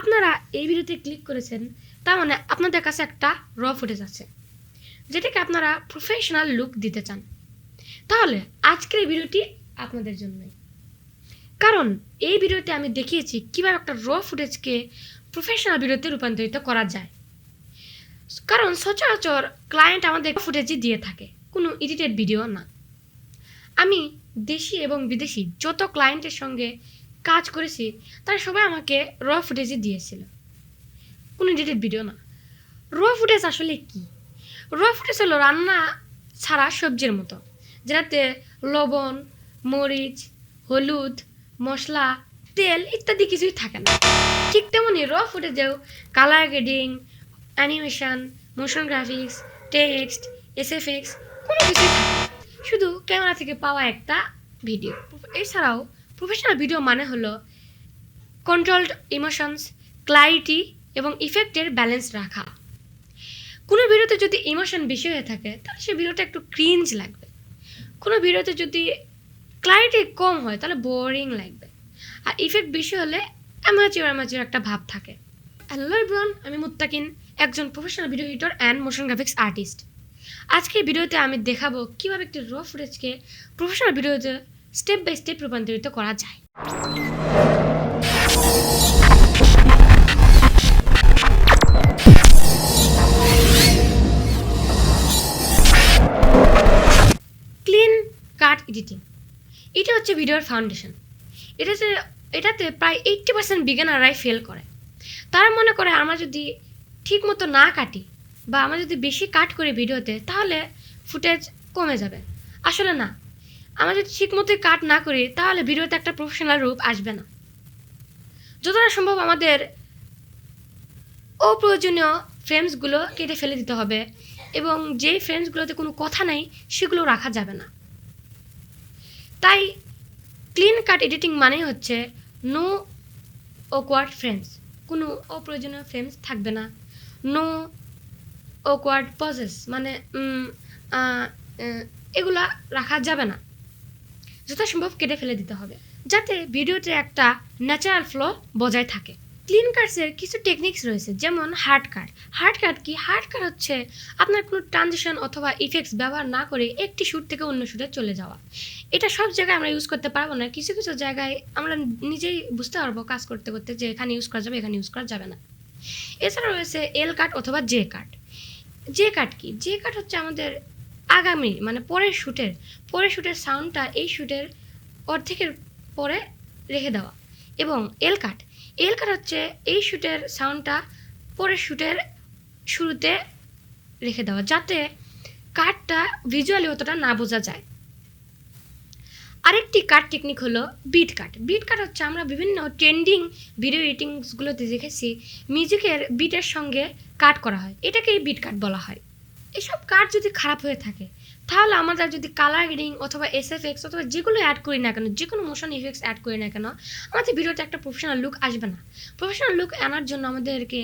আপনারা এই ভিডিওতে ক্লিক করেছেন, তার মানে আপনাদের কাছে একটা র ফুটেজ আছে যেটাকে আপনারা প্রফেশনাল লুক দিতে চান। তাহলে আজকের এই ভিডিওটি আপনাদের জন্যই, কারণ এই ভিডিওতে আমি দেখিয়েছি কীভাবে একটা র ফুটেজকে প্রফেশনাল ভিডিওতে রূপান্তরিত করা যায়। কারণ সচরাচর ক্লায়েন্ট আমাদের ফুটেজই দিয়ে থাকে, কোনো এডিটেড ভিডিও না। আমি দেশি এবং বিদেশি যত ক্লায়েন্টের সঙ্গে কাজ করেছি তারা সবাই আমাকে র ফুটেজই দিয়েছিল, কোনো এডিটেড ভিডিও না। র ফুটেজ আসলে কি? র ফুটেজ হলো রান্না ছাড়া সবজির মতো, যেটাতে লবণ, মরিচ, হলুদ, মশলা, তেল ইত্যাদি কিছুই থাকে না। ঠিক তেমনই র ফুটেজেও colour grading, animation, motion graphics, text, SFX কোনো কিছুই থাকে না, শুধু ক্যামেরা থেকে পাওয়া একটা ভিডিও। এছাড়াও প্রফেশনাল ভিডিও মানে হলো কন্ট্রোলড ইমোশনস, ক্লারিটি এবং ইফেক্টের ব্যালেন্স রাখা। কোনো ভিডিওতে যদি ইমোশন বেশি হয়ে থাকে তাহলে সেই ভিডিওটা একটু ক্রিঞ্জ লাগবে। কোনো ভিডিওতে যদি ক্লারিটি কম হয় তাহলে বোরিং লাগবে। আর ইফেক্ট বেশি হলে অ্যামাচুর একটা ভাব থাকে। হ্যালো এভরিওয়ান, আমি মুত্তাকিন, একজন professional video editor and motion graphics artist. আজকের ভিডিওতে আমি দেখাবো কীভাবে একটি র ফুটেজকে প্রফেশনাল ভিডিওতে স্টেপ বাই স্টেপ রূপান্তরিত করা যায়। ক্লিন কাট এডিটিং, এটা হচ্ছে ভিডিওর ফাউন্ডেশন। এটাতে প্রায় 80% বিগিনাররাই ফেল করে। তারা মনে করে আমরা যদি ঠিক মতো না কাটি বা আমরা যদি বেশি কাট করি ভিডিওতে তাহলে ফুটেজ কমে যাবে। আসলে না, আমরা যদি ঠিক মতোই কাট না করি তাহলে ভিডিওতে একটা প্রফেশনাল রূপ আসবে না। যতটা সম্ভব আমাদের অপ্রয়োজনীয় ফ্রেমসগুলো কেটে ফেলে দিতে হবে এবং যেই ফ্রেমসগুলোতে কোনো কথা নেই সেগুলো রাখা যাবে না। তাই ক্লিন কাট এডিটিং মানে হচ্ছে নো অকওয়ার্ড ফ্রেমস, কোনো অপ্রয়োজনীয় ফ্রেমস থাকবে না। নো অকওয়ার্ড পজেস মানে এগুলা রাখা যাবে না, যথাসম্ভব কেটে ফেলে দিতে হবে যাতে ভিডিওতে একটা ন্যাচারাল ফ্লো বজায় থাকে। ক্লিন কাটসের কিছু টেকনিক্স রয়েছে, যেমন হার্ড কাট। হার্ড কাট কি? হার্ড কাট হচ্ছে আপনার কোনো ট্রানজিশন অথবা ইফেক্টস ব্যবহার না করে একটি শ্যুট থেকে অন্য শ্যুটে চলে যাওয়া। এটা সব জায়গায় আমরা ইউজ করতে পারবো না, কিছু কিছু জায়গায় আমরা নিজেই বুঝতে পারবো কাজ করতে করতে যে এখানে ইউজ করা যাবে, এখানে ইউজ করা যাবে না। এছাড়া রয়েছে এল কাট অথবা জে কাট। জে কাট কি? জে কাট হচ্ছে আমাদের আগামী মানে পরের শ্যুটের সাউন্ডটা এই শ্যুটের অর্ধেকের পরে রেখে দেওয়া। এবং এল কাট হচ্ছে এই শ্যুটের সাউন্ডটা পরের শ্যুটের শুরুতে রেখে দেওয়া, যাতে কাটটা ভিজুয়ালি অতটা না বোঝা যায়। আরেকটি কাট টেকনিক হলো বিট কাট। বিট কাট হচ্ছে আমরা বিভিন্ন ট্রেন্ডিং ভিডিও এডিটিংসগুলোতে দেখেছি মিউজিকের বিটের সঙ্গে কাট করা হয়, এটাকেই বিট কাট বলা হয়। এসব কাট যদি খারাপ হয়ে থাকে তাহলে আমাদের যদি কালার গ্রেডিং অথবা এসএফএক্স অথবা যেগুলো অ্যাড করি না কেন, যে কোনো মোশন ইফেক্টস অ্যাড করি না কেন, আমাদের ভিডিওতে একটা প্রফেশনাল লুক আসবে না। প্রফেশনাল লুক আনার জন্য আমাদেরকে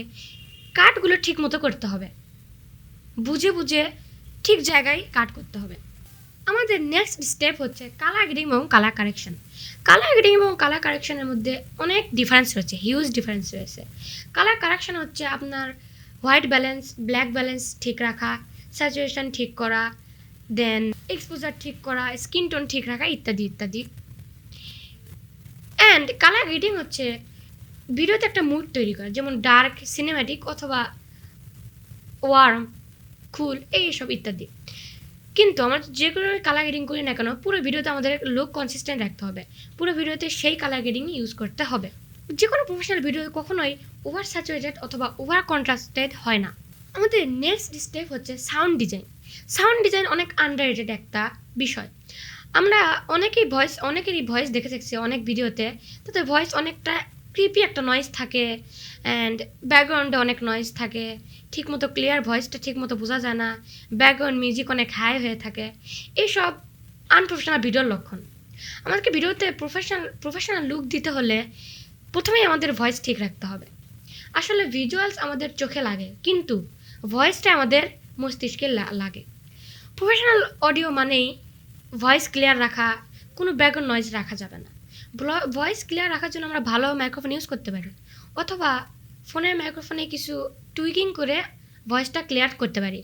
কাটগুলো ঠিক মতো করতে হবে, বুঝে বুঝে ঠিক জায়গায় কাট করতে হবে। আমাদের নেক্সট স্টেপ হচ্ছে কালার গ্রেডিং এবং কালার কারেকশন। কালার গ্রেডিং এবং কালার কারেকশনের মধ্যে অনেক ডিফারেন্স রয়েছে, হিউজ ডিফারেন্স রয়েছে। কালার কারেকশন হচ্ছে আপনার হোয়াইট ব্যালেন্স, ব্ল্যাক ব্যালেন্স ঠিক রাখা, স্যাচুরেশন ঠিক করা, দেন এক্সপোজার ঠিক করা, স্কিন টোন ঠিক রাখা ইত্যাদি ইত্যাদি। অ্যান্ড কালার গ্রেডিং হচ্ছে ভিডিওতে একটা মুড তৈরি করা, যেমন ডার্ক, সিনেম্যাটিক অথবা ওয়ার্ম, কুল এইসব ইত্যাদি। কিন্তু আমরা যে কোনো কালার গ্রেডিং করি না কেন পুরো ভিডিওতে আমাদের লুক কনসিস্টেন্ট রাখতে হবে, পুরো ভিডিওতে সেই কালার গ্রেডিংই ইউজ করতে হবে। যে কোনো প্রফেশনাল ভিডিও কখনোই ওভার স্যাচুরেটেড অথবা ওভার কন্ট্রাস্টেড হয় না। আমাদের নেক্সট স্টেপ হচ্ছে সাউন্ড ডিজাইন। সাউন্ড ডিজাইন অনেক আন্ডাররেটেড একটা বিষয়। আমরা অনেকেরই ভয়েস দেখে থাকছি অনেক ভিডিওতে, তাতে ভয়েস অনেকটা ক্রিপি একটা নয়েজ থাকে অ্যান্ড ব্যাকগ্রাউন্ডে অনেক নয়েজ থাকে, ঠিকমতো ক্লিয়ার ভয়েসটা ঠিকমতো বোঝা যায় না, ব্যাকগ্রাউন্ড মিউজিক অনেক হাই হয়ে থাকে। এইসব আনপ্রফেশনাল ভিডিওর লক্ষণ। আমাদেরকে ভিডিওতে প্রফেশনাল লুক দিতে হলে প্রথমেই আমাদের ভয়েস ঠিক রাখতে হবে। আসলে ভিজুয়ালস আমাদের চোখে লাগে কিন্তু ভয়েসটা আমাদের মস্তিষ্কে লাগে। প্রফেশনাল অডিও মানেই ভয়েস ক্লিয়ার রাখা, কোনো ব্যাকগ্রাউন্ড নয়েজ রাখা যাবে না। ভয়েস ক্লিয়ার রাখার জন্য আমরা ভালো মাইক্রোফোন ইউজ করতে পারি অথবা ফোনের মাইক্রোফোনে কিছু টুইকিং করে ভয়েসটা ক্লিয়ার করতে পারি।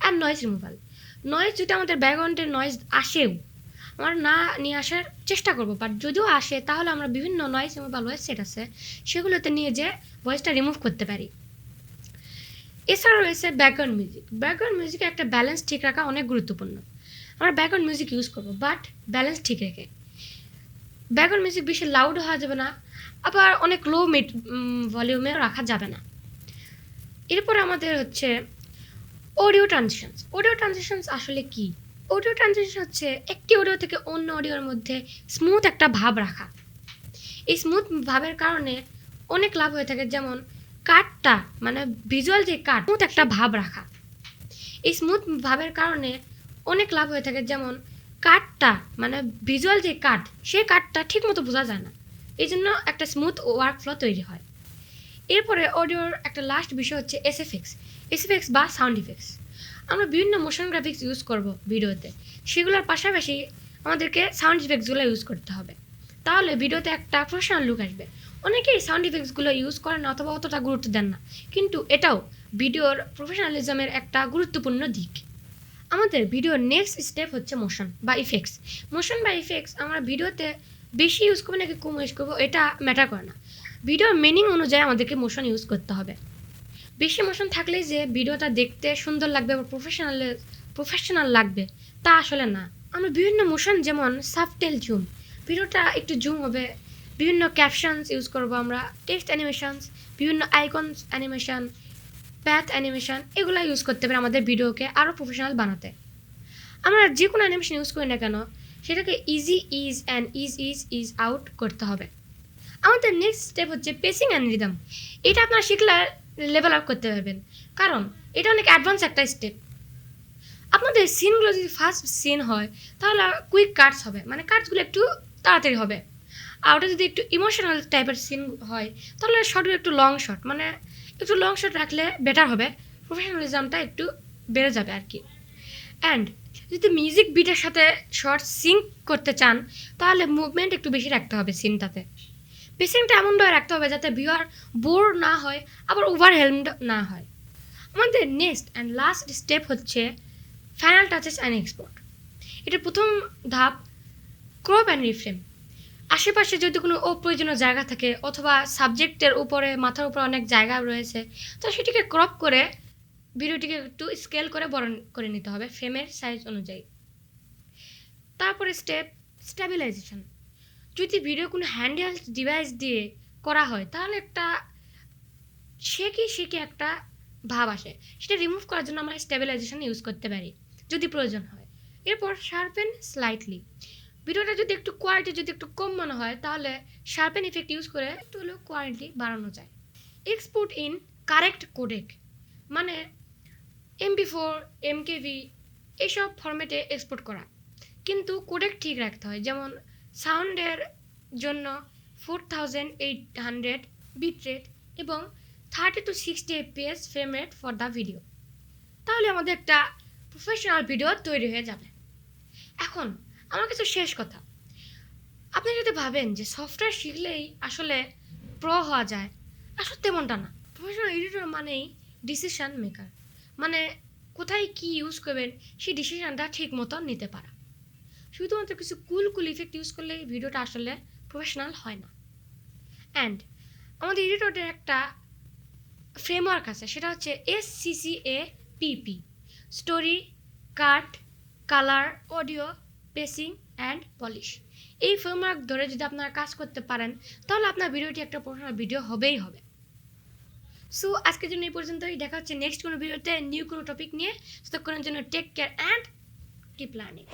আর নয়েজ রিমুভাল, নয়েজ যদি আমাদের ব্যাকগ্রাউন্ডের নয়েজ আসেও আমরা না নিয়ে আসার চেষ্টা করবো, বাট যদিও আসে তাহলে আমরা বিভিন্ন নয়েজ রিমুভাল ওয়েবসাইট আছে সেগুলোতে নিয়ে যে ভয়েসটা রিমুভ করতে পারি। এছাড়া রয়েছে ব্যাকগ্রাউন্ড মিউজিক। ব্যাকগ্রাউন্ড মিউজিকে একটা ব্যালেন্স ঠিক রাখা অনেক গুরুত্বপূর্ণ। আমরা ব্যাকগ্রাউন্ড মিউজিক ইউজ করবো, বাট ব্যালেন্স ঠিক রেখে। ব্যাকগ্রাউন্ড মিউজিক বেশি লাউড হওয়া যাবে না, আবার অনেক লো ভলিউমে রাখা যাবে না। এরপরে আমাদের হচ্ছে অডিও ট্রানজিশনস। অডিও ট্রানজিশনস আসলে কি? অডিও ট্রানজিশন হচ্ছে একটি অডিও থেকে অন্য অডিওর মধ্যে স্মুথ একটা ভাব রাখা। এই স্মুথ ভাবের কারণে অনেক লাভ হয়ে থাকে, যেমন কাটটা মানে ভিজুয়াল যে কাট, স্মুথ একটা ভাব রাখা। এই স্মুথ ভাবের কারণে অনেক লাভ হয়ে থাকে, যেমন কাটটা মানে ভিজুয়াল যে কাট, সেই কাটটা ঠিক মতো বোঝা যায় না, এই জন্য একটা স্মুথ ওয়ার্ক ফ্লো তৈরি হয়। এরপরে অডিওর একটা লাস্ট বিষয় হচ্ছে এসএফএক্স বা সাউন্ড ইফেক্টস। আমরা বিভিন্ন মোশন গ্রাফিক্স ইউজ করব ভিডিওতে, সেগুলোর পাশাপাশি আমাদেরকে সাউন্ড ইফেক্টসগুলো ইউজ করতে হবে, তাহলে ভিডিওতে একটা প্রফেশনাল লুক আসবে। অনেকেই সাউন্ড ইফেক্টসগুলো ইউজ করেন না অথবা অতটা গুরুত্ব দেন না, কিন্তু এটাও ভিডিওর প্রফেশনালিজমের একটা গুরুত্বপূর্ণ দিক। আমাদের ভিডিওর নেক্সট স্টেপ হচ্ছে মোশন বা ইফেক্টস। মোশন বা ইফেক্টস আমরা ভিডিওতে বেশি ইউজ করবো নাকি কম ইউজ করবো এটা ম্যাটার করে না, ভিডিওর মিনিং অনুযায়ী আমাদেরকে মোশন ইউজ করতে হবে। বেশি মোশন থাকলেই যে ভিডিওটা দেখতে সুন্দর লাগবে বা প্রফেশনাল লাগবে তা আসলে না। আমরা বিভিন্ন মোশন যেমন সাবটেল জুম, ভিডিওটা একটু জুম হবে, বিভিন্ন ক্যাপশনস ইউজ করবো আমরা, টেক্সট অ্যানিমেশনস, বিভিন্ন আইকনস অ্যানিমেশন, প্যাথ অ্যানিমেশন, এগুলো ইউজ করতে পারে আমাদের ভিডিওকে আরও প্রফেশনাল বানাতে। আমরা যে কোনো অ্যানিমেশন ইউজ করি না কেন সেটাকে ইজ আউট করতে হবে। আমাদের নেক্সট স্টেপ হচ্ছে পেসিং অ্যান্ড রিদম। এটা আপনারা শিখলে লেভেল আপ করতে পারবেন, কারণ এটা অনেক অ্যাডভান্স একটা স্টেপ। আপনাদের সিনগুলো যদি ফার্স্ট সিন হয় তাহলে কুইক কাটস হবে, মানে কাটসগুলো একটু তাড়াতাড়ি হবে। আর ওটা যদি একটু ইমোশনাল টাইপের সিন হয় তাহলে শর্টগুলো একটু লং শট, মানে একটু লং শট রাখলে বেটার হবে, প্রফেশনালিজমটা একটু বেড়ে যাবে আর কি। অ্যান্ড যদি মিউজিক বিটের সাথে শর্ট সিঙ্ক করতে চান তাহলে মুভমেন্ট একটু বেশি রাখতে হবে সিনটাতে। পেসিংটা এমনভাবে রাখতে হবে যাতে ভিউয়ার বোর না হয় আবার ওভারহেলমড না হয়। আমাদের নেক্সট অ্যান্ড লাস্ট স্টেপ হচ্ছে ফাইনাল টাচেস অ্যান্ড এক্সপোর্ট। এটা প্রথম ধাপ, ক্রপ অ্যান্ড রিফ্রেম। আশেপাশে যদি কোনো অপ্রয়োজনীয় জায়গা থাকে অথবা সাবজেক্টের উপরে মাথার উপরে অনেক জায়গা রয়েছে তো সেটিকে ক্রপ করে ভিডিওটিকে একটু স্কেল করে বড় করে নিতে হবে ফ্রেমের সাইজ অনুযায়ী। তারপরে স্টেবিলাইজেশন। যদি ভিডিও কোনো হ্যান্ডহেল্ড ডিভাইস দিয়ে করা হয় তাহলে একটা শেকি একটা ভাব আসে, সেটা রিমুভ করার জন্য আমরা স্টেবিলাইজেশন ইউজ করতে পারি যদি প্রয়োজন হয়। এরপর শার্পেন স্লাইটলি। ভিডিওটা যদি একটু কোয়ালিটি যদি একটু কম মনে হয় তাহলে শার্পেন ইফেক্ট ইউজ করে একটু হলেও কোয়ালিটি বাড়ানো যায়। এক্সপোর্ট ইন কারেক্ট কোডেক, মানে MP4, MKV এইসব ফরম্যাটে এক্সপোর্ট করা, কিন্তু কোডেক ঠিক রাখতে হয়। যেমন সাউন্ডের জন্য 4800 বিটরেট এবং 30 to 60 FPS frame rate for the video, তাহলে আমাদের একটা প্রফেশনাল ভিডিও তৈরি হয়ে যাবে। এখন আমার কাছে শেষ কথা, আপনি যদি ভাবেন যে সফটওয়্যার শিখলেই আসলে প্রো হওয়া যায়, আসলে তেমনটা না। প্রফেশনাল এডিটর মানেই ডিসিশন মেকার, মানে কোথায় কি ইউজ করবেন সেই ডিসিশনটা ঠিক মতো নিতে পারা। শুধুমাত্র কিছু কুল ইফেক্ট ইউজ করলেই ভিডিওটা আসলে প্রফেশনাল হয় না। অ্যান্ড আমাদের এডিটরের একটা ফ্রেমওয়ার্ক আছে, সেটা হচ্ছে SCCAPP, story, cut, colour, audio, পেসিং and polish. এই ফ্রেমওয়ার্ক ধরে যদি আপনারা কাজ করতে পারেন তাহলে আপনার ভিডিওটি একটা প্রফেশনাল ভিডিও হবেই হবে। সো আজকের জন্য এই পর্যন্তই, দেখা হচ্ছে নেক্সট কোনো ভিডিওতে নিউ কোনো টপিক নিয়ে। ততক্ষণের জন্য take care and keep learning.